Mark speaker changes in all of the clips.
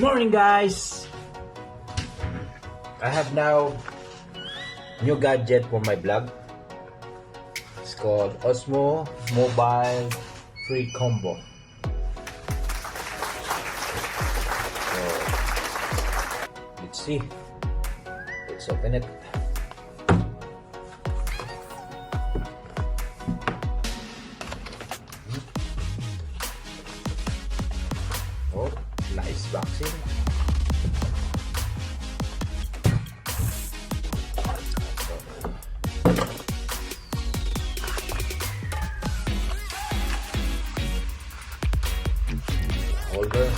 Speaker 1: Morning guys! I have now new gadget for my vlog. It's called Osmo Mobile Free Combo. So, let's see. Let's open it. Oh, nice boxing. Holder.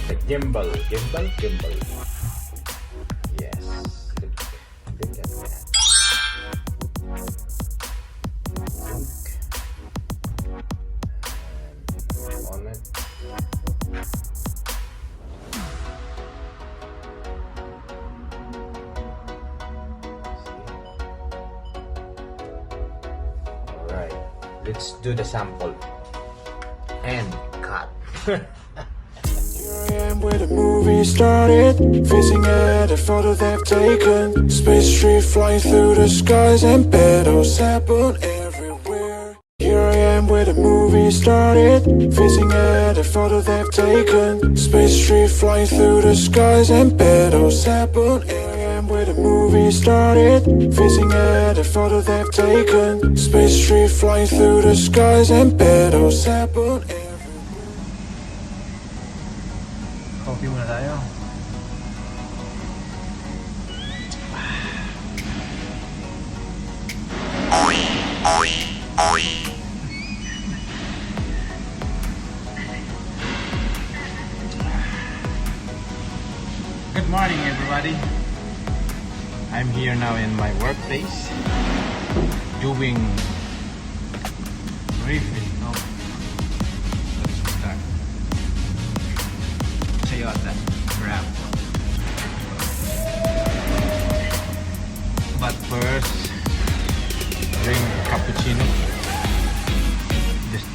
Speaker 1: The gimbal. Yes. Look at that. On it. Alright, let's do the sample and cut.
Speaker 2: Here I am where the movie started, facing at a photo they've taken. Space tree flying through the skies and battles happen everywhere. Here I am where the movie started, facing at a photo they've taken. Space tree flying through the skies and battles happen. Here I am where the movie started, facing at a photo they've taken. Space tree flying through the skies and battles happen.
Speaker 1: Coffee muna tayo. Good morning everybody. I'm here now in my workplace doing briefing of Toyota Grab. But first, drink cappuccino. Just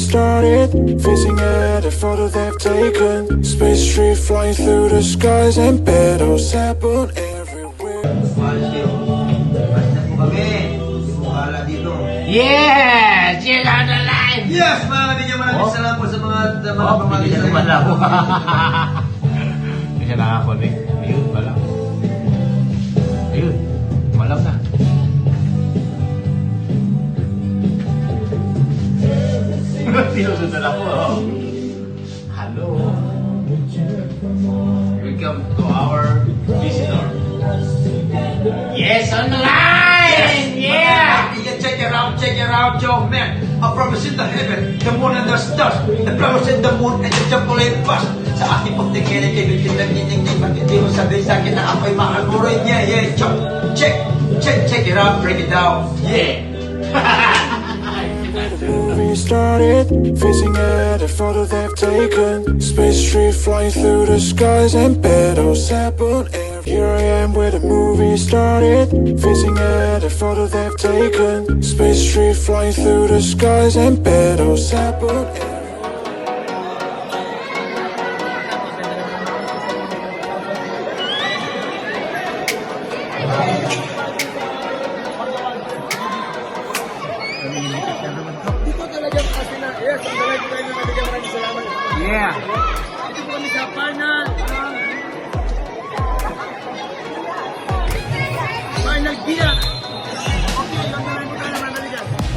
Speaker 2: started, facing at a photo they've taken. Space tree flying through the skies and battles happen everywhere.
Speaker 1: yes! You're on the line!
Speaker 3: Yes, mga kaibigan, maraming salamat po sa mga pamangkin sa inyo.
Speaker 1: Hindi siya nakakunik. Ayun, malam. Ayun, malam na. Sinusunod ako. Hello. Welcome to our visitor. Yes, on the line! Yeah!
Speaker 3: Check it out, yo, man. A promise in the heaven, the moon and the stars. The promise in the moon and the chocolate bus. Sa aking pagtingin, ibig kitang nining bakit di mo sabihin sa akin na ako'y mahal mo rin. Yeah, check it out, break it down. Yeah!
Speaker 2: The movie started, facing at a photo they've taken. Space tree flying through the skies and battles happen. Here I am where the movie started, facing at a photo they've taken. Space tree flying through the skies and battles happen.
Speaker 1: Yeah!
Speaker 3: Ito po kami sa final gear. Okay, lang naman po tayo naman.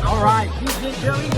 Speaker 1: Alright!
Speaker 3: This is very